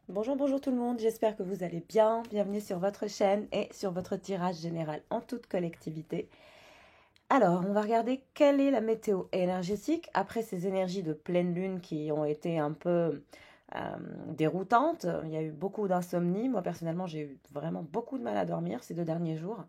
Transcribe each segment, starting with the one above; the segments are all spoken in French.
Bonjour, bonjour tout le monde, j'espère que vous allez bien. Bienvenue sur votre chaîne et sur votre tirage général en toute collectivité. Alors, on va regarder quelle est la météo énergétique après ces énergies de pleine lune qui ont été un peu déroutantes. Il y a eu beaucoup d'insomnie. Moi, personnellement, j'ai eu vraiment beaucoup de mal à dormir ces 2 derniers jours.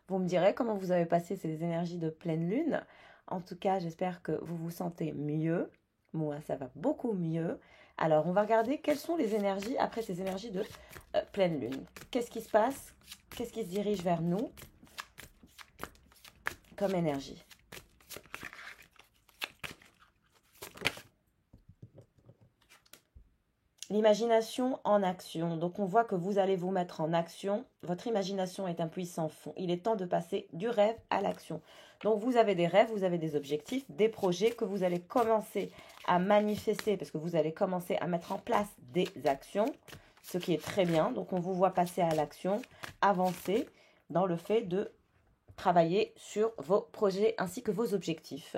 Vous me direz comment vous avez passé ces énergies de pleine lune. En tout cas, j'espère que vous vous sentez mieux. Moi, ça va beaucoup mieux. Alors, on va regarder quelles sont les énergies après ces énergies de pleine lune. Qu'est-ce qui se passe? Qu'est-ce qui se dirige vers nous comme énergie? L'imagination en action. Donc on voit que vous allez vous mettre en action. Votre imagination est un puissant fond. Il est temps de passer du rêve à l'action. Donc vous avez des rêves, vous avez des objectifs, des projets que vous allez commencer à manifester parce que vous allez commencer à mettre en place des actions, ce qui est très bien. Donc on vous voit passer à l'action, avancer dans le fait de travailler sur vos projets ainsi que vos objectifs.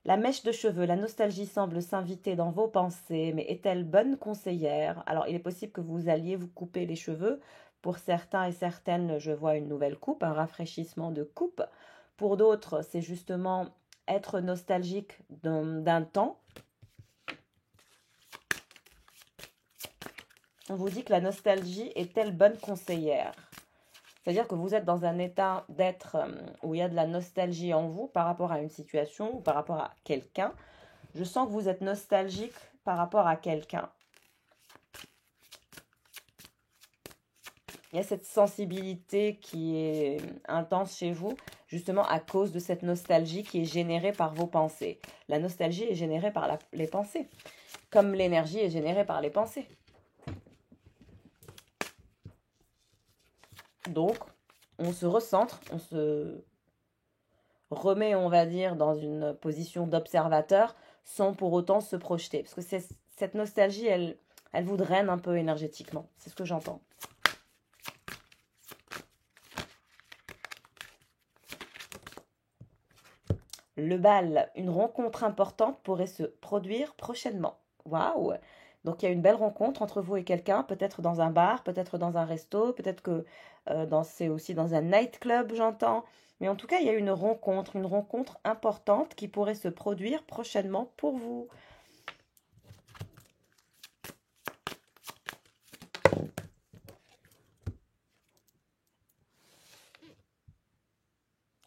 La mèche de cheveux, la nostalgie semble s'inviter dans vos pensées, mais est-elle bonne conseillère? Alors, il est possible que vous alliez vous couper les cheveux. Pour certains et certaines, je vois une nouvelle coupe, un rafraîchissement de coupe. Pour d'autres, c'est justement être nostalgique d'un temps. On vous dit que la nostalgie est-elle bonne conseillère? C'est-à-dire que vous êtes dans un état d'être où il y a de la nostalgie en vous par rapport à une situation ou par rapport à quelqu'un. Je sens que vous êtes nostalgique par rapport à quelqu'un. Il y a cette sensibilité qui est intense chez vous, justement à cause de cette nostalgie qui est générée par vos pensées. La nostalgie est générée par les pensées, comme l'énergie est générée par les pensées. Donc, on se recentre, on se remet, on va dire, dans une position d'observateur sans pour autant se projeter. Parce que cette nostalgie, elle vous draine un peu énergétiquement. C'est ce que j'entends. Le bal, une rencontre importante pourrait se produire prochainement. Waouh! Donc il y a une belle rencontre entre vous et quelqu'un, peut-être dans un bar, peut-être dans un resto, peut-être que c'est aussi dans un nightclub, j'entends. Mais en tout cas, il y a une rencontre importante qui pourrait se produire prochainement pour vous.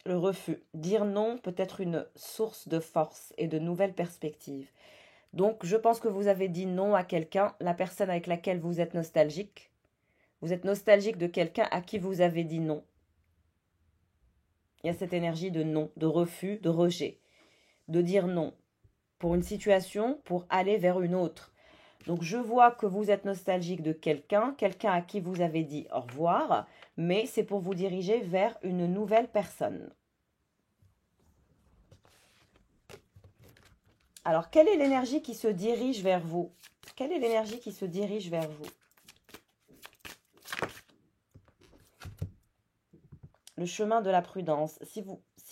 Le refus. Dire non peut être une source de force et de nouvelles perspectives. Donc, je pense que vous avez dit non à quelqu'un, la personne avec laquelle vous êtes nostalgique. Vous êtes nostalgique de quelqu'un à qui vous avez dit non. Il y a cette énergie de non, de refus, de rejet, de dire non pour une situation, pour aller vers une autre. Donc je vois que vous êtes nostalgique de quelqu'un, quelqu'un à qui vous avez dit au revoir, mais c'est pour vous diriger vers une nouvelle personne. Alors, quelle est l'énergie qui se dirige vers vous? Quelle est l'énergie qui se dirige vers vous? Le chemin de la prudence. Si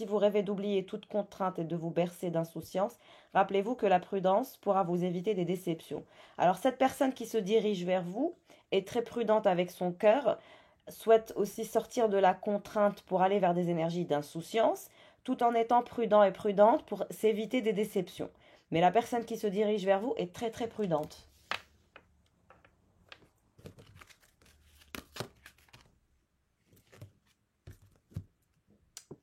vous rêvez d'oublier toute contrainte et de vous bercer d'insouciance, rappelez-vous que la prudence pourra vous éviter des déceptions. Alors cette personne qui se dirige vers vous est très prudente avec son cœur, souhaite aussi sortir de la contrainte pour aller vers des énergies d'insouciance, tout en étant prudent et prudente pour s'éviter des déceptions. Mais la personne qui se dirige vers vous est très très prudente.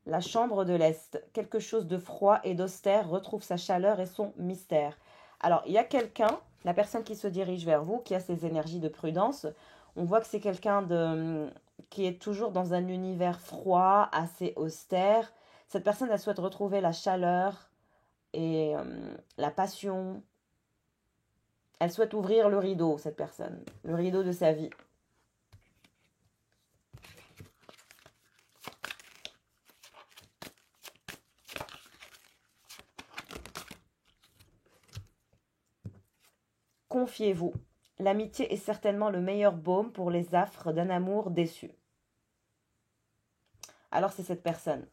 La chambre de l'Est, quelque chose de froid et d'austère retrouve sa chaleur et son mystère. Alors, il y a quelqu'un, la personne qui se dirige vers vous, qui a ces énergies de prudence. On voit que c'est quelqu'un qui est toujours dans un univers froid, assez austère. Cette personne, elle souhaite retrouver la chaleur et la passion. Elle souhaite ouvrir le rideau, cette personne, le rideau de sa vie. Confiez-vous. L'amitié est certainement le meilleur baume pour les affres d'un amour déçu. Alors c'est cette personne.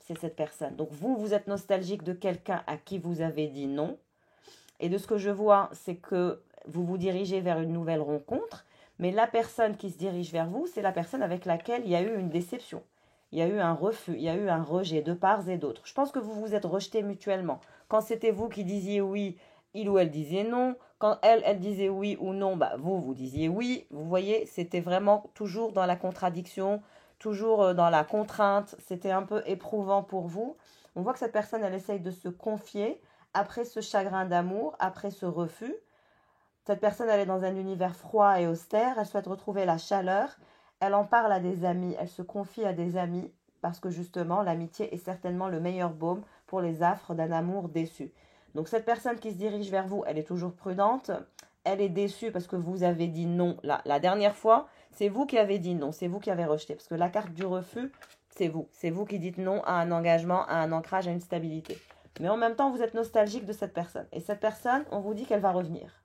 C'est cette personne. Donc vous êtes nostalgique de quelqu'un à qui vous avez dit non. Et de ce que je vois, c'est que vous vous dirigez vers une nouvelle rencontre, mais la personne qui se dirige vers vous, c'est la personne avec laquelle il y a eu une déception. Il y a eu un refus, il y a eu un rejet de part et d'autre. Je pense que vous vous êtes rejetés mutuellement. Quand c'était vous qui disiez oui, il ou elle disait non. Quand elle disait oui ou non, bah vous disiez oui. Vous voyez, c'était vraiment toujours dans la contradiction, toujours dans la contrainte. C'était un peu éprouvant pour vous. On voit que cette personne, elle essaye de se confier après ce chagrin d'amour, après ce refus. Cette personne, elle est dans un univers froid et austère. Elle souhaite retrouver la chaleur. Elle en parle à des amis. Elle se confie à des amis parce que justement, l'amitié est certainement le meilleur baume pour les affres d'un amour déçu. Donc cette personne qui se dirige vers vous, elle est toujours prudente. Elle est déçue parce que vous avez dit non. La dernière fois, c'est vous qui avez dit non. C'est vous qui avez rejeté. Parce que la carte du refus, c'est vous. C'est vous qui dites non à un engagement, à un ancrage, à une stabilité. Mais en même temps, vous êtes nostalgique de cette personne. Et cette personne, on vous dit qu'elle va revenir.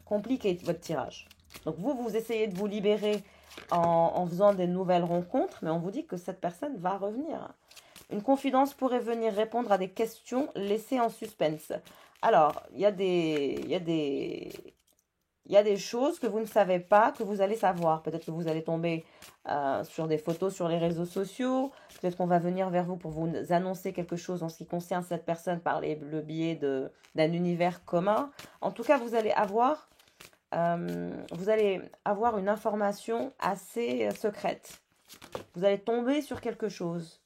Compliqué votre tirage. Donc vous essayez de vous libérer en faisant des nouvelles rencontres, mais on vous dit que cette personne va revenir. Une confidence pourrait venir répondre à des questions laissées en suspense. Alors, il y a des choses que vous ne savez pas, que vous allez savoir. Peut-être que vous allez tomber sur des photos sur les réseaux sociaux. Peut-être qu'on va venir vers vous pour vous annoncer quelque chose en ce qui concerne cette personne par le biais d'un univers commun. En tout cas, vous allez avoir une information assez secrète. Vous allez tomber sur quelque chose.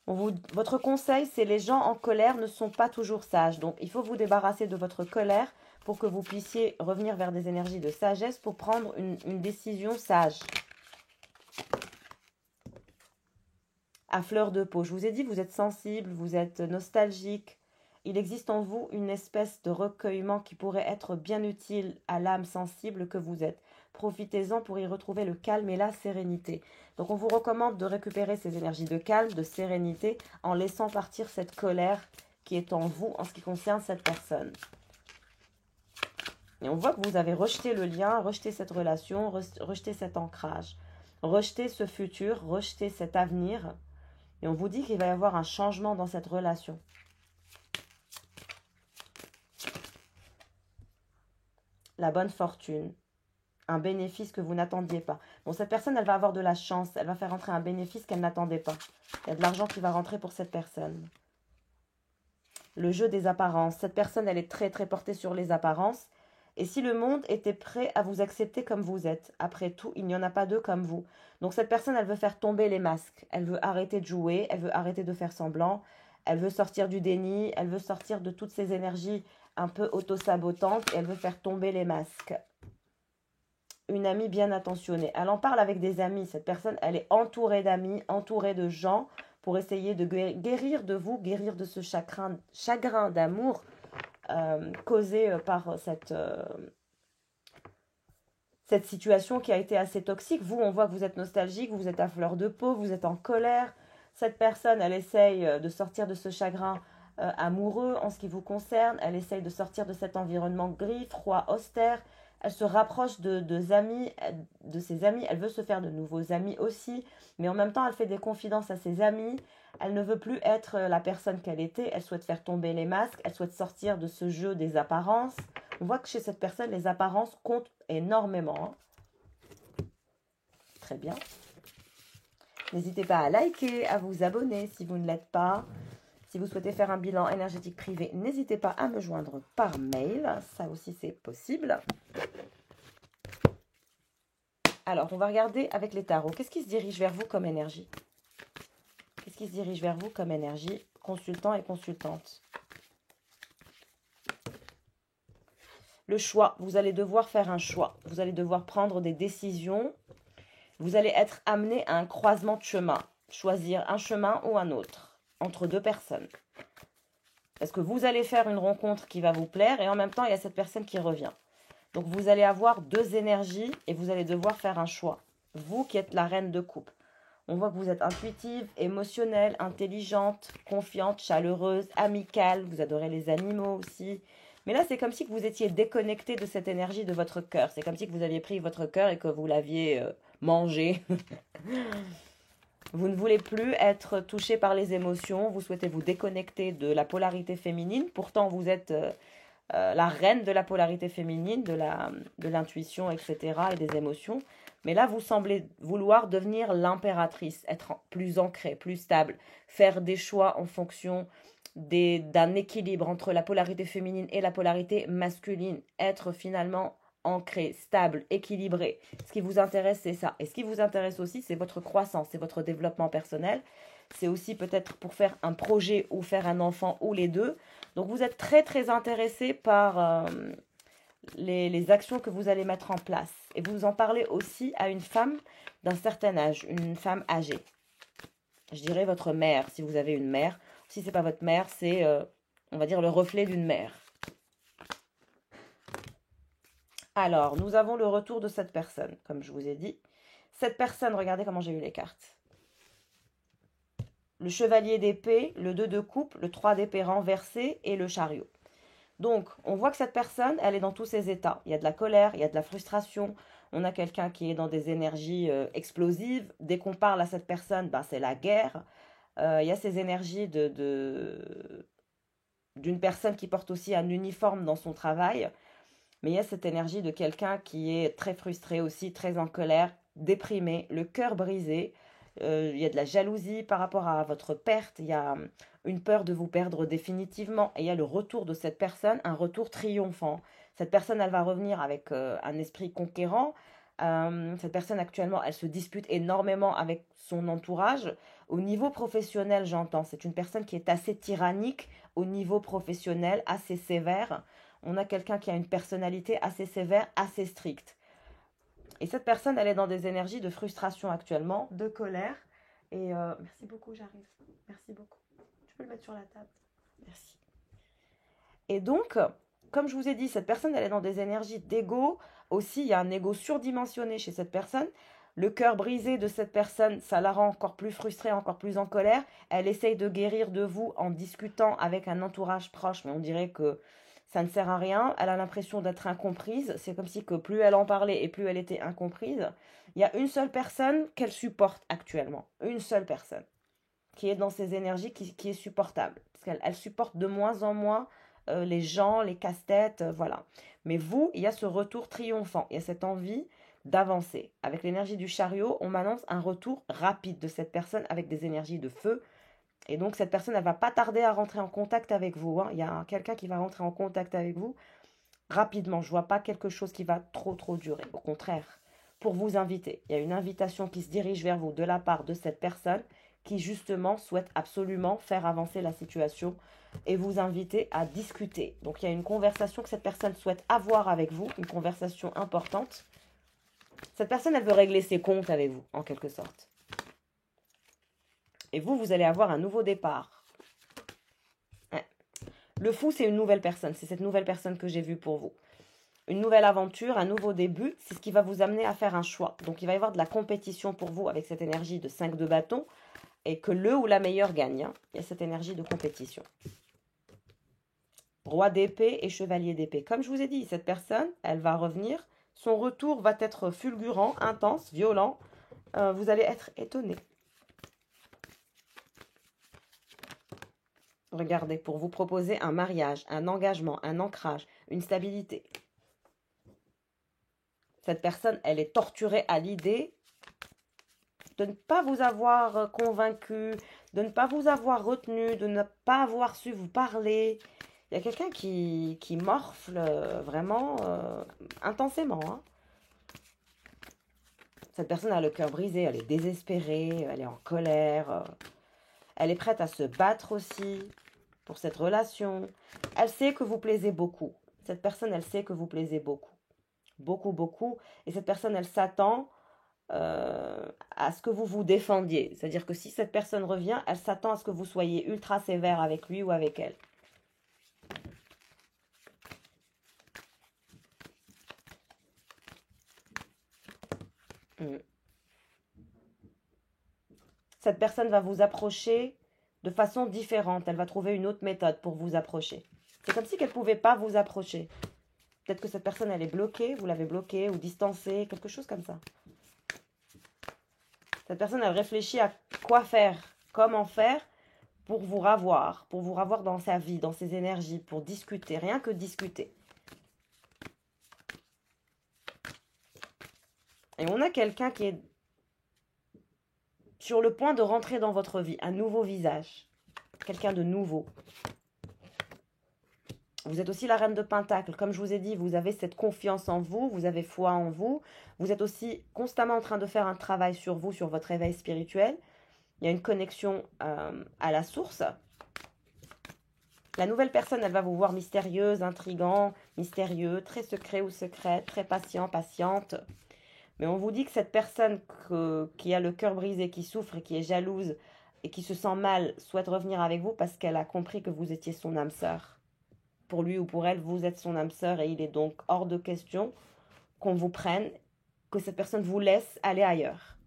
Votre conseil, c'est les gens en colère ne sont pas toujours sages. Donc, il faut vous débarrasser de votre colère pour que vous puissiez revenir vers des énergies de sagesse pour prendre une décision sage. À fleur de peau. Je vous ai dit, vous êtes sensible, vous êtes nostalgique. Il existe en vous une espèce de recueillement qui pourrait être bien utile à l'âme sensible que vous êtes. Profitez-en pour y retrouver le calme et la sérénité. Donc on vous recommande de récupérer ces énergies de calme, de sérénité, en laissant partir cette colère qui est en vous en ce qui concerne cette personne. Et on voit que vous avez rejeté le lien, rejeté cette relation, rejeté cet ancrage, rejeté ce futur, rejeté cet avenir. Et on vous dit qu'il va y avoir un changement dans cette relation. La bonne fortune, un bénéfice que vous n'attendiez pas. Bon, cette personne, elle va avoir de la chance, elle va faire rentrer un bénéfice qu'elle n'attendait pas. Il y a de l'argent qui va rentrer pour cette personne. Le jeu des apparences. Cette personne, elle est très très portée sur les apparences. Et si le monde était prêt à vous accepter comme vous êtes, après tout, il n'y en a pas deux comme vous. Donc cette personne, elle veut faire tomber les masques. Elle veut arrêter de jouer, elle veut arrêter de faire semblant. Elle veut sortir du déni, elle veut sortir de toutes ces énergies un peu auto-sabotantes. Elle veut faire tomber les masques. Une amie bien intentionnée. Elle en parle avec des amis. Cette personne, elle est entourée d'amis, entourée de gens pour essayer de guérir de vous, guérir de ce chagrin d'amour causé par cette situation qui a été assez toxique. Vous, on voit que vous êtes nostalgique, vous êtes à fleur de peau, vous êtes en colère. Cette personne, elle essaye de sortir de ce chagrin amoureux en ce qui vous concerne. Elle essaye de sortir de cet environnement gris, froid, austère. Elle se rapproche de ses amis. Elle veut se faire de nouveaux amis aussi. Mais en même temps, elle fait des confidences à ses amis. Elle ne veut plus être la personne qu'elle était. Elle souhaite faire tomber les masques. Elle souhaite sortir de ce jeu des apparences. On voit que chez cette personne, les apparences comptent énormément. Très bien. N'hésitez pas à liker, à vous abonner si vous ne l'êtes pas. Si vous souhaitez faire un bilan énergétique privé, n'hésitez pas à me joindre par mail. Ça aussi, c'est possible. Alors, on va regarder avec les tarots. Qu'est-ce qui se dirige vers vous comme énergie? Qu'est-ce qui se dirige vers vous comme énergie, consultant et consultante? Le choix. Vous allez devoir faire un choix. Vous allez devoir prendre des décisions. Vous allez être amené à un croisement de chemin. Choisir un chemin ou un autre entre deux personnes. Parce que vous allez faire une rencontre qui va vous plaire et en même temps, il y a cette personne qui revient. Donc, vous allez avoir deux énergies et vous allez devoir faire un choix. Vous qui êtes la reine de coupe. On voit que vous êtes intuitive, émotionnelle, intelligente, confiante, chaleureuse, amicale. Vous adorez les animaux aussi. Mais là, c'est comme si vous étiez déconnecté de cette énergie de votre cœur. C'est comme si vous aviez pris votre cœur et que vous l'aviez mangé. Vous ne voulez plus être touché par les émotions. Vous souhaitez vous déconnecter de la polarité féminine. Pourtant, vous êtes la reine de la polarité féminine, de l'intuition, etc. et des émotions. Mais là, vous semblez vouloir devenir l'impératrice, être plus ancrée, plus stable, faire des choix en fonction d'un équilibre entre la polarité féminine et la polarité masculine, être finalement ancré, stable, équilibré. Ce qui vous intéresse, c'est ça. Et ce qui vous intéresse aussi, c'est votre croissance, c'est votre développement personnel. C'est aussi peut-être pour faire un projet ou faire un enfant ou les deux. Donc vous êtes très très intéressé par les actions que vous allez mettre en place. Et vous en parlez aussi à une femme d'un certain âge, une femme âgée. Je dirais votre mère, si vous avez une mère. Si ce n'est pas votre mère, c'est, on va dire, le reflet d'une mère. Alors, nous avons le retour de cette personne, comme je vous ai dit. Cette personne, regardez comment j'ai eu les cartes. Le chevalier d'épée, le 2 de coupe, le 3 d'épée renversé et le chariot. Donc, on voit que cette personne, elle est dans tous ses états. Il y a de la colère, il y a de la frustration. On a quelqu'un qui est dans des énergies explosives. Dès qu'on parle à cette personne, ben, c'est la guerre. Il y a ces énergies d'une personne qui porte aussi un uniforme dans son travail. Mais il y a cette énergie de quelqu'un qui est très frustré aussi, très en colère, déprimé, le cœur brisé. Il y a de la jalousie par rapport à votre perte. Il y a une peur de vous perdre définitivement. Et il y a le retour de cette personne, un retour triomphant. Cette personne, elle va revenir avec un esprit conquérant. Cette personne, actuellement, elle se dispute énormément avec son entourage. Au niveau professionnel, j'entends, c'est une personne qui est assez tyrannique au niveau professionnel, assez sévère. On a quelqu'un qui a une personnalité assez sévère, assez stricte. Et cette personne, elle est dans des énergies de frustration actuellement, de colère. Et merci beaucoup, j'arrive. Merci beaucoup. Tu peux le mettre sur la table. Merci. Et donc, comme je vous ai dit, cette personne, elle est dans des énergies d'ego. Aussi, il y a un ego surdimensionné chez cette personne. Le cœur brisé de cette personne, ça la rend encore plus frustrée, encore plus en colère. Elle essaye de guérir de vous en discutant avec un entourage proche, mais on dirait que ça ne sert à rien. Elle a l'impression d'être incomprise. C'est comme si que plus elle en parlait et plus elle était incomprise. Il y a une seule personne qu'elle supporte actuellement. Une seule personne qui est dans ces énergies, qui est supportable. Parce qu'elle supporte de moins en moins les gens, les casse-têtes, voilà. Mais vous, il y a ce retour triomphant. Il y a cette envie d'avancer. Avec l'énergie du chariot, on m'annonce un retour rapide de cette personne avec des énergies de feu. Et donc, cette personne, elle ne va pas tarder à rentrer en contact avec vous. Hein. Il y a quelqu'un qui va rentrer en contact avec vous rapidement. Je ne vois pas quelque chose qui va trop durer. Au contraire, pour vous inviter. Il y a une invitation qui se dirige vers vous de la part de cette personne qui, justement, souhaite absolument faire avancer la situation et vous inviter à discuter. Donc, il y a une conversation que cette personne souhaite avoir avec vous, une conversation importante. Cette personne, elle veut régler ses comptes avec vous, en quelque sorte. Et vous, vous allez avoir un nouveau départ. Ouais. Le fou, c'est une nouvelle personne. C'est cette nouvelle personne que j'ai vue pour vous. Une nouvelle aventure, un nouveau début. C'est ce qui va vous amener à faire un choix. Donc, il va y avoir de la compétition pour vous avec cette énergie de 5 de bâton. Et que le ou la meilleure gagne. Hein. Il y a cette énergie de compétition. Roi d'épée et chevalier d'épée. Comme je vous ai dit, cette personne, elle va revenir. Son retour va être fulgurant, intense, violent. Vous allez être étonné. Regardez, pour vous proposer un mariage, un engagement, un ancrage, une stabilité. Cette personne, elle est torturée à l'idée de ne pas vous avoir convaincu, de ne pas vous avoir retenu, de ne pas avoir su vous parler. Il y a quelqu'un qui morfle vraiment intensément. Hein. Cette personne a le cœur brisé, elle est désespérée, elle est en colère. Elle est prête à se battre aussi pour cette relation. Elle sait que vous plaisez beaucoup. Cette personne, elle sait que vous plaisez beaucoup. Beaucoup. Et cette personne, elle s'attend à ce que vous vous défendiez. C'est-à-dire que si cette personne revient, elle s'attend à ce que vous soyez ultra sévère avec lui ou avec elle. Cette personne va vous approcher de façon différente. Elle va trouver une autre méthode pour vous approcher. C'est comme si qu'elle ne pouvait pas vous approcher. Peut-être que cette personne, elle est bloquée, vous l'avez bloquée ou distancée, quelque chose comme ça. Cette personne, elle réfléchit à quoi faire, comment faire pour vous ravoir dans sa vie, dans ses énergies, pour discuter, rien que discuter. Et on a quelqu'un qui est sur le point de rentrer dans votre vie, un nouveau visage, quelqu'un de nouveau. Vous êtes aussi la reine de Pentacle. Comme je vous ai dit, vous avez cette confiance en vous, vous avez foi en vous. Vous êtes aussi constamment en train de faire un travail sur vous, sur votre éveil spirituel. Il y a une connexion à la source. La nouvelle personne, elle va vous voir mystérieuse, intrigant, mystérieux, très secret ou secrète, très patient, patiente. Mais on vous dit que cette personne qui a le cœur brisé, qui souffre et qui est jalouse et qui se sent mal, souhaite revenir avec vous parce qu'elle a compris que vous étiez son âme sœur. Pour lui ou pour elle, vous êtes son âme sœur et il est donc hors de question qu'on vous prenne, que cette personne vous laisse aller ailleurs.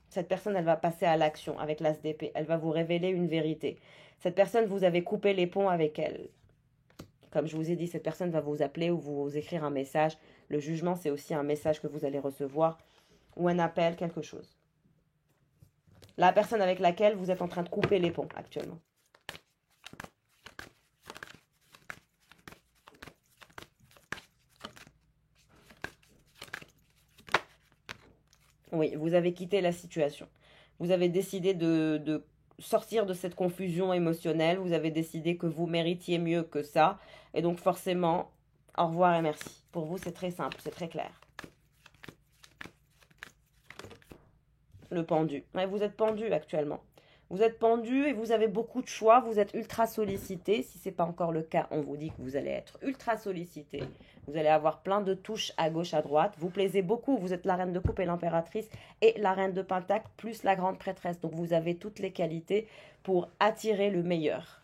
Cette personne, elle va passer à l'action avec l'as d'épée. Elle va vous révéler une vérité. Cette personne, vous avez coupé les ponts avec elle. Comme je vous ai dit, cette personne va vous appeler ou vous écrire un message. Le jugement, c'est aussi un message que vous allez recevoir ou un appel, quelque chose. La personne avec laquelle vous êtes en train de couper les ponts actuellement. Oui, vous avez quitté la situation. Vous avez décidé de sortir de cette confusion émotionnelle. Vous avez décidé que vous méritiez mieux que ça. Et donc forcément, au revoir et merci. Pour vous, c'est très simple, c'est très clair. Le pendu. Ouais, vous êtes pendu actuellement. Vous êtes pendu et vous avez beaucoup de choix. Vous êtes ultra sollicité. Si ce n'est pas encore le cas, on vous dit que vous allez être ultra sollicité. Vous allez avoir plein de touches à gauche, à droite. Vous plaisez beaucoup. Vous êtes la reine de coupe et l'impératrice et la reine de pentacle plus la grande prêtresse. Donc vous avez toutes les qualités pour attirer le meilleur.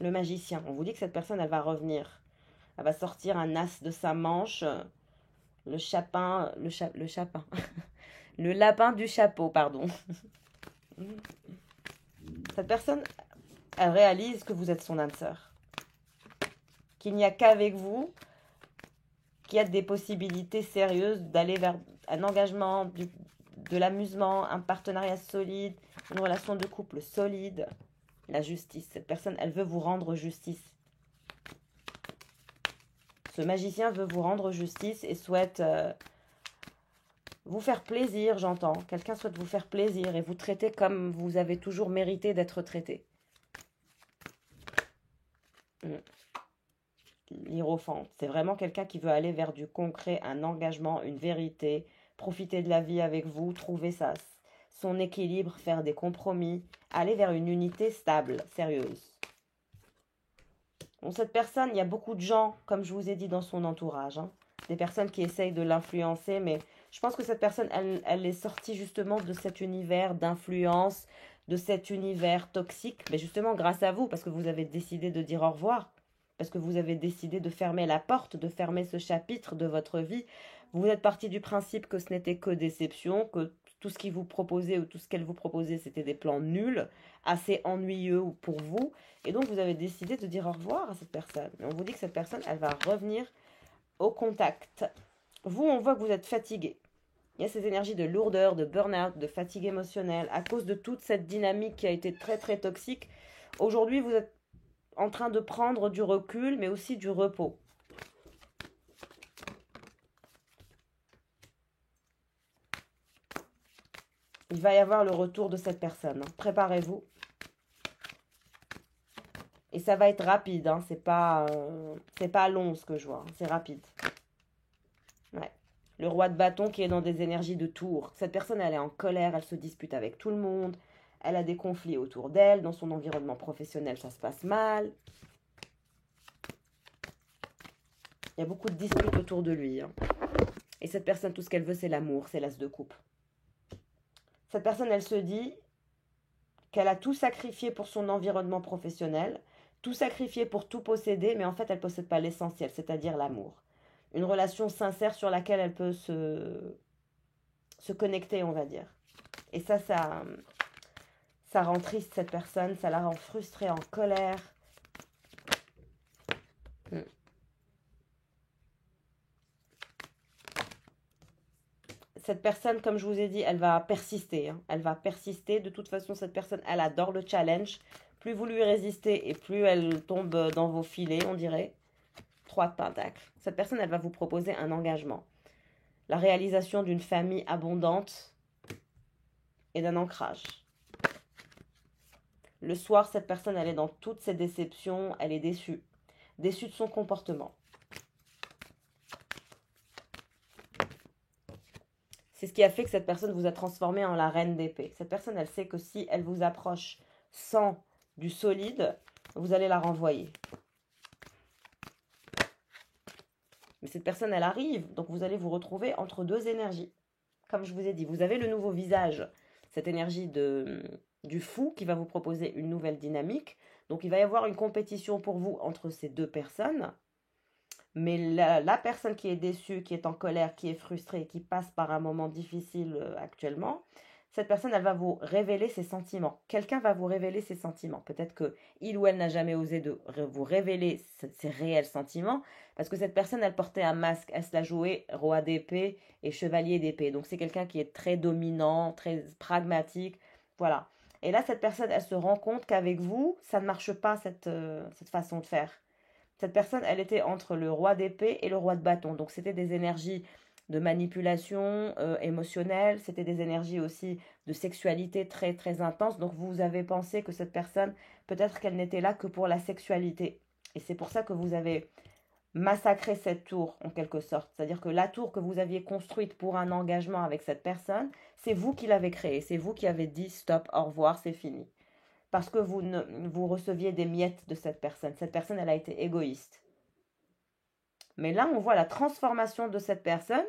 Le magicien. On vous dit que cette personne, elle va revenir. Elle va sortir un as de sa manche. Le chapin, le chapin. Le lapin du chapeau, pardon. Cette personne, elle réalise que vous êtes son âme sœur. Qu'il n'y a qu'avec vous qu'il y a des possibilités sérieuses d'aller vers un engagement, de l'amusement, un partenariat solide, une relation de couple solide. La justice. Cette personne, elle veut vous rendre justice. Ce magicien veut vous rendre justice et souhaite vous faire plaisir, j'entends. Quelqu'un souhaite vous faire plaisir et vous traiter comme vous avez toujours mérité d'être traité. L'hiérophante, c'est vraiment quelqu'un qui veut aller vers du concret, un engagement, une vérité, profiter de la vie avec vous, trouver son équilibre, faire des compromis, aller vers une unité stable, sérieuse. Bon, cette personne, il y a beaucoup de gens, comme je vous ai dit, dans son entourage. Des personnes qui essayent de l'influencer, mais je pense que cette personne, elle est sortie justement de cet univers d'influence, de cet univers toxique, mais justement grâce à vous, parce que vous avez décidé de dire au revoir, parce que vous avez décidé de fermer la porte, de fermer ce chapitre de votre vie. Vous êtes parti du principe que ce n'était que déception, que tout ce qu'il vous proposait ou tout ce qu'elle vous proposait, c'était des plans nuls, assez ennuyeux pour vous. Et donc, vous avez décidé de dire au revoir à cette personne. Et on vous dit que cette personne, elle va revenir au contact. Vous, on voit que vous êtes fatigué. Il y a ces énergies de lourdeur, de burn-out, de fatigue émotionnelle, à cause de toute cette dynamique qui a été très, très toxique. Aujourd'hui, vous êtes en train de prendre du recul, mais aussi du repos. Il va y avoir le retour de cette personne. Préparez-vous. Et ça va être rapide. C'est pas long ce que je vois. C'est rapide. Ouais. Le roi de bâton qui est dans des énergies de tour. Cette personne, elle est en colère. Elle se dispute avec tout le monde. Elle a des conflits autour d'elle. Dans son environnement professionnel, ça se passe mal. Il y a beaucoup de disputes autour de lui. Et cette personne, tout ce qu'elle veut, c'est l'amour. C'est l'as de coupe. Cette personne, elle se dit qu'elle a tout sacrifié pour son environnement professionnel, tout sacrifié pour tout posséder, mais en fait, elle ne possède pas l'essentiel, c'est-à-dire l'amour. Une relation sincère sur laquelle elle peut se connecter, on va dire. Et ça rend triste cette personne, ça la rend frustrée, en colère. cette personne, comme je vous ai dit, elle va persister. Hein. Elle va persister. De toute façon, cette personne, elle adore le challenge. Plus vous lui résistez et plus elle tombe dans vos filets, on dirait. 3 de pentacles. Cette personne, elle va vous proposer un engagement. La réalisation d'une famille abondante et d'un ancrage. Le soir, cette personne, elle est dans toutes ses déceptions. Elle est déçue. Déçue de son comportement. C'est ce qui a fait que cette personne vous a transformé en la reine d'épée. Cette personne, elle sait que si elle vous approche sans du solide, vous allez la renvoyer. Mais cette personne, elle arrive, donc vous allez vous retrouver entre 2 énergies. Comme je vous ai dit, vous avez le nouveau visage, cette énergie du fou qui va vous proposer une nouvelle dynamique. Donc il va y avoir une compétition pour vous entre ces 2 personnes. Mais la personne qui est déçue, qui est en colère, qui est frustrée, qui passe par un moment difficile actuellement, cette personne, elle va vous révéler ses sentiments. Quelqu'un va vous révéler ses sentiments. Peut-être qu'il ou elle n'a jamais osé de vous révéler ses réels sentiments, parce que cette personne, elle portait un masque. Elle se la jouait roi d'épée et chevalier d'épée. Donc c'est quelqu'un qui est très dominant, très pragmatique. Voilà. Et là, cette personne, elle se rend compte qu'avec vous, ça ne marche pas, cette façon de faire. Cette personne, elle était entre le roi d'épée et le roi de bâton. Donc, c'était des énergies de manipulation émotionnelle. C'était des énergies aussi de sexualité très, très intenses. Donc, vous avez pensé que cette personne, peut-être qu'elle n'était là que pour la sexualité. Et c'est pour ça que vous avez massacré cette tour, en quelque sorte. C'est-à-dire que la tour que vous aviez construite pour un engagement avec cette personne, c'est vous qui l'avez créée. C'est vous qui avez dit stop, au revoir, c'est fini. Parce que vous receviez des miettes de cette personne. Cette personne, elle a été égoïste. Mais là, on voit la transformation de cette personne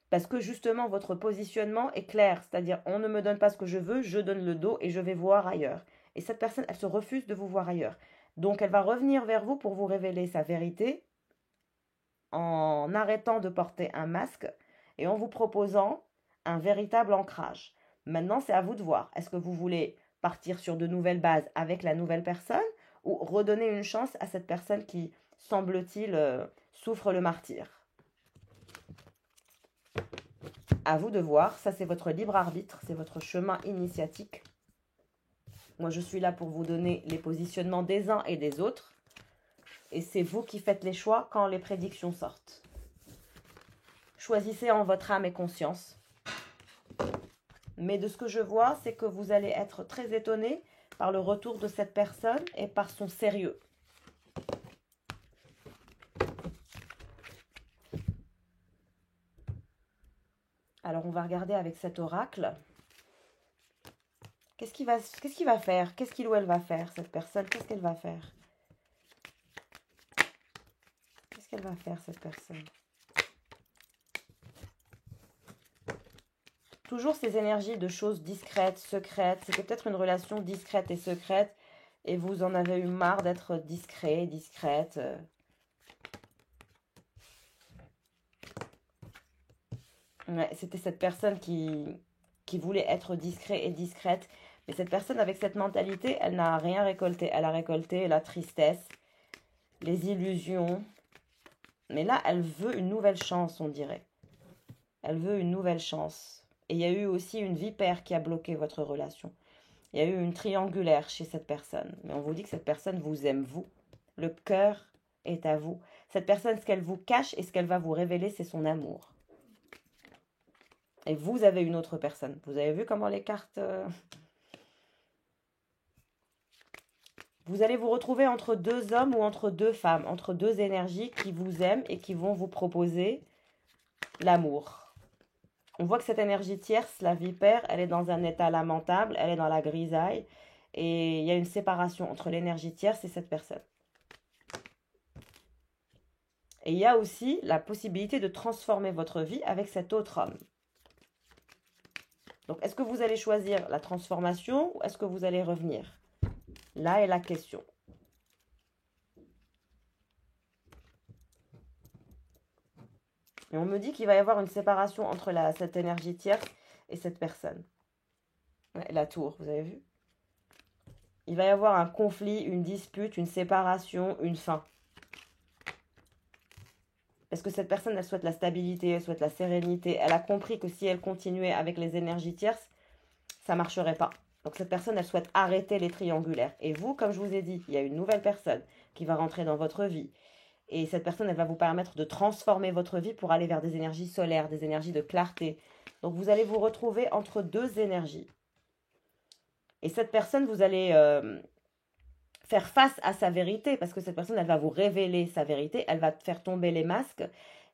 parce que justement, votre positionnement est clair. C'est-à-dire, on ne me donne pas ce que je veux, je donne le dos et je vais voir ailleurs. Et cette personne, elle se refuse de vous voir ailleurs. Donc, elle va revenir vers vous pour vous révéler sa vérité en arrêtant de porter un masque et en vous proposant un véritable ancrage. Maintenant, c'est à vous de voir. Est-ce que vous voulez partir sur de nouvelles bases avec la nouvelle personne ou redonner une chance à cette personne qui, semble-t-il, souffre le martyre? À vous de voir, ça c'est votre libre arbitre, c'est votre chemin initiatique. Moi je suis là pour vous donner les positionnements des uns et des autres. Et c'est vous qui faites les choix quand les prédictions sortent. Choisissez en votre âme et conscience. Mais de ce que je vois, c'est que vous allez être très étonné par le retour de cette personne et par son sérieux. Alors, on va regarder avec cet oracle. Qu'est-ce qu'il va faire? Qu'est-ce qu'il ou elle va faire, cette personne? Qu'est-ce qu'elle va faire? Qu'est-ce qu'elle va faire, cette personne? Toujours ces énergies de choses discrètes, secrètes. C'était peut-être une relation discrète et secrète. Et vous en avez eu marre d'être discret, discrète. Ouais, c'était cette personne qui voulait être discret et discrète. Mais cette personne avec cette mentalité, elle n'a rien récolté. Elle a récolté la tristesse, les illusions. Mais là, elle veut une nouvelle chance, on dirait. Elle veut une nouvelle chance. Et il y a eu aussi une vipère qui a bloqué votre relation. Il y a eu une triangulaire chez cette personne. Mais on vous dit que cette personne vous aime, vous. Le cœur est à vous. Cette personne, ce qu'elle vous cache et ce qu'elle va vous révéler, c'est son amour. Et vous avez une autre personne. Vous avez vu comment les cartes... Vous allez vous retrouver entre 2 hommes ou entre 2 femmes, entre 2 énergies qui vous aiment et qui vont vous proposer l'amour. On voit que cette énergie tierce, la vipère, elle est dans un état lamentable, elle est dans la grisaille. Et il y a une séparation entre l'énergie tierce et cette personne. Et il y a aussi la possibilité de transformer votre vie avec cet autre homme. Donc, est-ce que vous allez choisir la transformation ou est-ce que vous allez revenir? Là est la question. Et on me dit qu'il va y avoir une séparation entre cette énergie tierce et cette personne. Ouais, la tour, vous avez vu? Il va y avoir un conflit, une dispute, une séparation, une fin. Parce que cette personne, elle souhaite la stabilité, elle souhaite la sérénité. Elle a compris que si elle continuait avec les énergies tierces, ça ne marcherait pas. Donc cette personne, elle souhaite arrêter les triangulaires. Et vous, comme je vous ai dit, il y a une nouvelle personne qui va rentrer dans votre vie. Et cette personne, elle va vous permettre de transformer votre vie pour aller vers des énergies solaires, des énergies de clarté. Donc vous allez vous retrouver entre deux énergies. Et cette personne, vous allez faire face à sa vérité, parce que cette personne, elle va vous révéler sa vérité, elle va faire tomber les masques.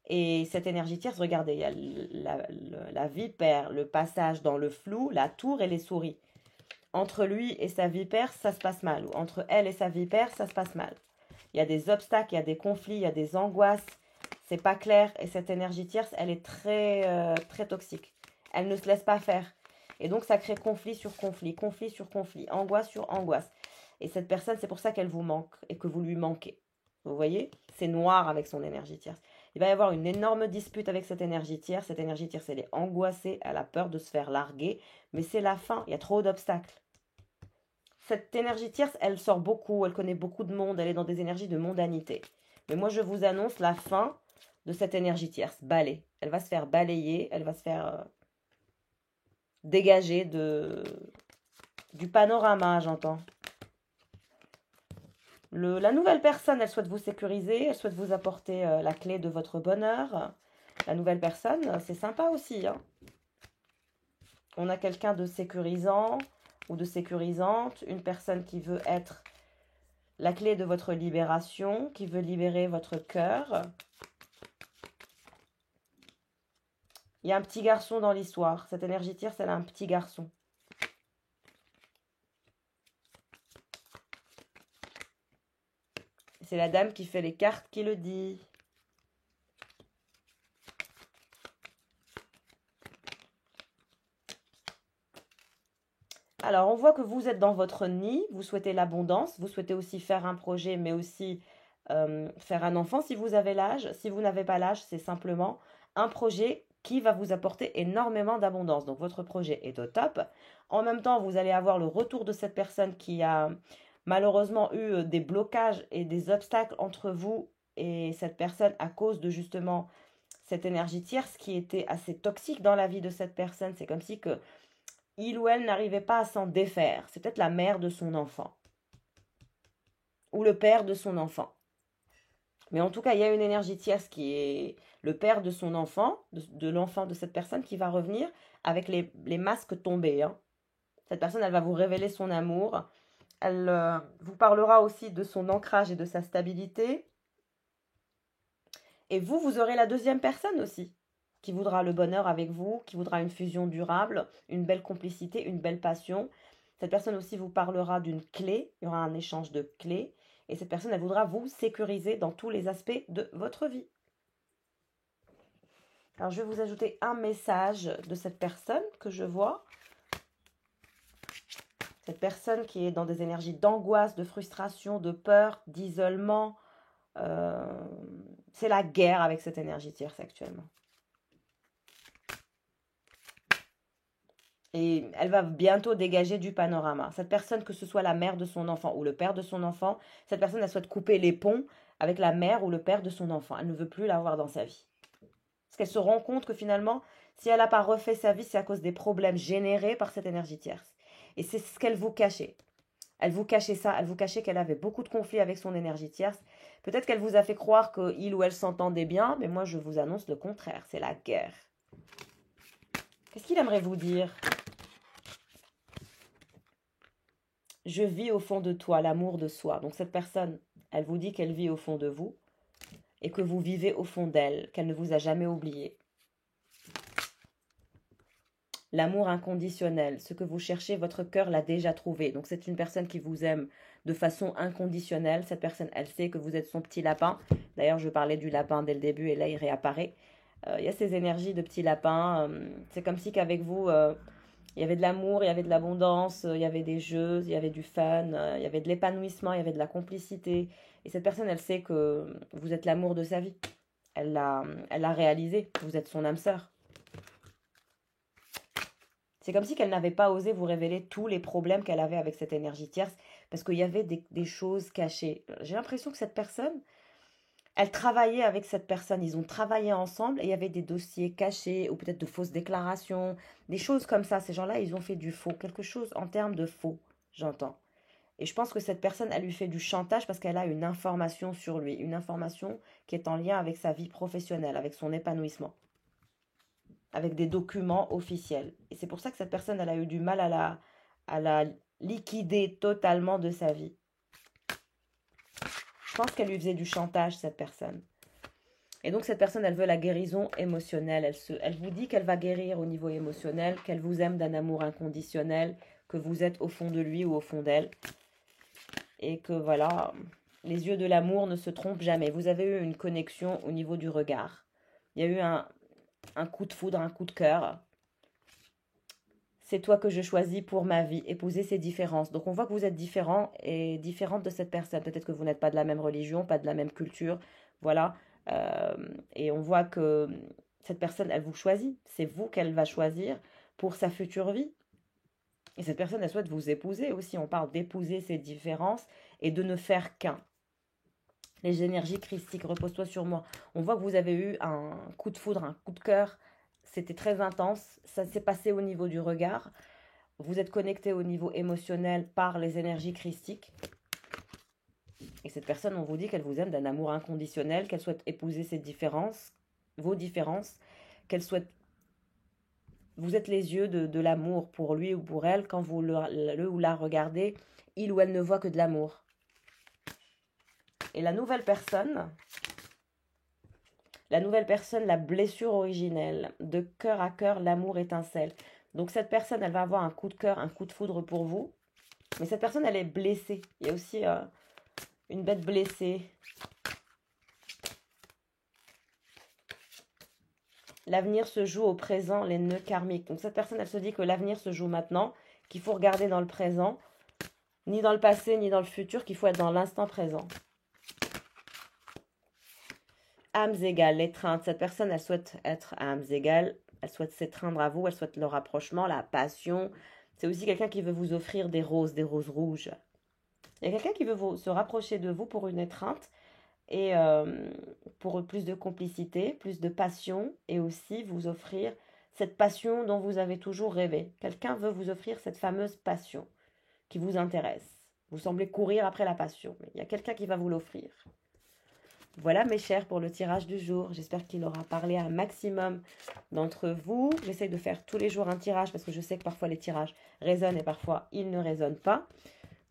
Et cette énergie tierce, regardez, il y a la vipère, le passage dans le flou, la tour et les souris. Entre lui et sa vipère, ça se passe mal. Ou entre elle et sa vipère, ça se passe mal. Il y a des obstacles, il y a des conflits, il y a des angoisses. C'est pas clair. Et cette énergie tierce, elle est très toxique. Elle ne se laisse pas faire. Et donc, ça crée conflit sur conflit, angoisse sur angoisse. Et cette personne, c'est pour ça qu'elle vous manque et que vous lui manquez. Vous voyez? C'est noir avec son énergie tierce. Il va y avoir une énorme dispute avec cette énergie tierce. Cette énergie tierce, elle est angoissée, elle a peur de se faire larguer. Mais c'est la fin, il y a trop d'obstacles. Cette énergie tierce, elle sort beaucoup, elle connaît beaucoup de monde, elle est dans des énergies de mondanité. Mais moi, je vous annonce la fin de cette énergie tierce, balai. Elle va se faire balayer, elle va se faire dégager du panorama, j'entends. La nouvelle personne, elle souhaite vous sécuriser, elle souhaite vous apporter la clé de votre bonheur. La nouvelle personne, c'est sympa aussi. Hein. On a quelqu'un de sécurisant ou de sécurisante, une personne qui veut être la clé de votre libération, qui veut libérer votre cœur. Il y a un petit garçon dans l'histoire. Cette énergie tierce, elle a un petit garçon. C'est la dame qui fait les cartes qui le dit. Alors, on voit que vous êtes dans votre nid, vous souhaitez l'abondance, vous souhaitez aussi faire un projet, mais aussi faire un enfant si vous avez l'âge. Si vous n'avez pas l'âge, c'est simplement un projet qui va vous apporter énormément d'abondance. Donc, votre projet est au top. En même temps, vous allez avoir le retour de cette personne qui a malheureusement eu des blocages et des obstacles entre vous et cette personne à cause de justement cette énergie tierce qui était assez toxique dans la vie de cette personne. C'est comme si que il ou elle n'arrivait pas à s'en défaire. C'est peut-être la mère de son enfant. Ou le père de son enfant. Mais en tout cas, il y a une énergie tierce qui est le père de son enfant, de l'enfant de cette personne qui va revenir avec les masques tombés. Hein. Cette personne, elle va vous révéler son amour. Elle vous parlera aussi de son ancrage et de sa stabilité. Et vous aurez la deuxième personne aussi, qui voudra le bonheur avec vous, qui voudra une fusion durable, une belle complicité, une belle passion. Cette personne aussi vous parlera d'une clé, il y aura un échange de clés, et cette personne, elle voudra vous sécuriser dans tous les aspects de votre vie. Alors, je vais vous ajouter un message de cette personne que je vois. Cette personne qui est dans des énergies d'angoisse, de frustration, de peur, d'isolement. C'est la guerre avec cette énergie tierce actuellement. Et elle va bientôt dégager du panorama. Cette personne, que ce soit la mère de son enfant ou le père de son enfant, cette personne, elle souhaite couper les ponts avec la mère ou le père de son enfant. Elle ne veut plus l'avoir dans sa vie. Parce qu'elle se rend compte que finalement, si elle n'a pas refait sa vie, c'est à cause des problèmes générés par cette énergie tierce. Et c'est ce qu'elle vous cachait. Elle vous cachait ça, elle vous cachait qu'elle avait beaucoup de conflits avec son énergie tierce. Peut-être qu'elle vous a fait croire qu'il ou elle s'entendait bien, mais moi je vous annonce le contraire, c'est la guerre. Qu'est-ce qu'il aimerait vous dire? Je vis au fond de toi, l'amour de soi. Donc cette personne, elle vous dit qu'elle vit au fond de vous et que vous vivez au fond d'elle, qu'elle ne vous a jamais oublié. L'amour inconditionnel, ce que vous cherchez, votre cœur l'a déjà trouvé. Donc c'est une personne qui vous aime de façon inconditionnelle. Cette personne, elle sait que vous êtes son petit lapin. D'ailleurs, je parlais du lapin dès le début et là, il réapparaît. Il y a ces énergies de petit lapin. C'est comme si qu'avec vous, il y avait de l'amour, il y avait de l'abondance, il y avait des jeux, il y avait du fun, il y avait de l'épanouissement, il y avait de la complicité. Et cette personne, elle sait que vous êtes l'amour de sa vie. Elle l'a réalisé. Vous êtes son âme sœur. C'est comme si qu'elle n'avait pas osé vous révéler tous les problèmes qu'elle avait avec cette énergie tierce, parce qu'il y avait des choses cachées. J'ai l'impression que cette personne, Elle travaillait avec cette personne, ils ont travaillé ensemble et il y avait des dossiers cachés ou peut-être de fausses déclarations, des choses comme ça. Ces gens-là, ils ont fait du faux, quelque chose en termes de faux, j'entends. Et je pense que cette personne, elle lui fait du chantage parce qu'elle a une information sur lui, une information qui est en lien avec sa vie professionnelle, avec son épanouissement, avec des documents officiels. Et c'est pour ça que cette personne, elle a eu du mal à la liquider totalement de sa vie. Je pense qu'elle lui faisait du chantage, cette personne. Et donc, cette personne, elle veut la guérison émotionnelle. Elle vous dit qu'elle va guérir au niveau émotionnel, qu'elle vous aime d'un amour inconditionnel, que vous êtes au fond de lui ou au fond d'elle. Et que voilà, les yeux de l'amour ne se trompent jamais. Vous avez eu une connexion au niveau du regard. Il y a eu un coup de foudre, un coup de cœur. C'est toi que je choisis pour ma vie. Épouser ces différences. Donc on voit que vous êtes différent et différente de cette personne. Peut-être que vous n'êtes pas de la même religion, pas de la même culture. Voilà. Et on voit que cette personne, elle vous choisit. C'est vous qu'elle va choisir pour sa future vie. Et cette personne, elle souhaite vous épouser aussi. On parle d'épouser ces différences et de ne faire qu'un. Les énergies christiques, repose-toi sur moi. On voit que vous avez eu un coup de foudre, un coup de cœur. C'était très intense. Ça s'est passé au niveau du regard. Vous êtes connecté au niveau émotionnel par les énergies christiques. Et cette personne, on vous dit qu'elle vous aime d'un amour inconditionnel, qu'elle souhaite épouser ces différences, vos différences, qu'elle souhaite... Vous êtes les yeux de l'amour pour lui ou pour elle. Quand vous le ou la regardez, il ou elle ne voit que de l'amour. Et la nouvelle personne, la blessure originelle, de cœur à cœur, l'amour étincelle. Donc cette personne, elle va avoir un coup de cœur, un coup de foudre pour vous. Mais cette personne, elle est blessée. Il y a aussi une bête blessée. L'avenir se joue au présent, les nœuds karmiques. Donc cette personne, elle se dit que l'avenir se joue maintenant, qu'il faut regarder dans le présent, ni dans le passé, ni dans le futur, qu'il faut être dans l'instant présent. Âmes égales, l'étreinte. Cette personne, elle souhaite être à âmes égales, elle souhaite s'étreindre à vous, elle souhaite le rapprochement, la passion. C'est aussi quelqu'un qui veut vous offrir des roses rouges. Il y a quelqu'un qui veut se rapprocher de vous pour une étreinte et pour plus de complicité, plus de passion et aussi vous offrir cette passion dont vous avez toujours rêvé. Quelqu'un veut vous offrir cette fameuse passion qui vous intéresse. Vous semblez courir après la passion, mais il y a quelqu'un qui va vous l'offrir. Voilà mes chers pour le tirage du jour. J'espère qu'il aura parlé à un maximum d'entre vous. J'essaie de faire tous les jours un tirage parce que je sais que parfois les tirages résonnent et parfois ils ne résonnent pas.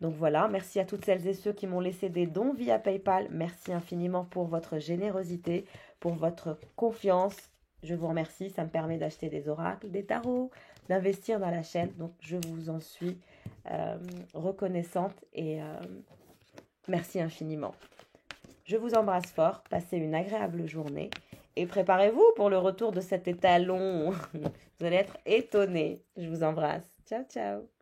Donc voilà, merci à toutes celles et ceux qui m'ont laissé des dons via PayPal. Merci infiniment pour votre générosité, pour votre confiance. Je vous remercie, ça me permet d'acheter des oracles, des tarots, d'investir dans la chaîne. Donc je vous en suis reconnaissante et merci infiniment. Je vous embrasse fort, passez une agréable journée et préparez-vous pour le retour de cet étalon. Vous allez être étonnés. Je vous embrasse. Ciao, ciao.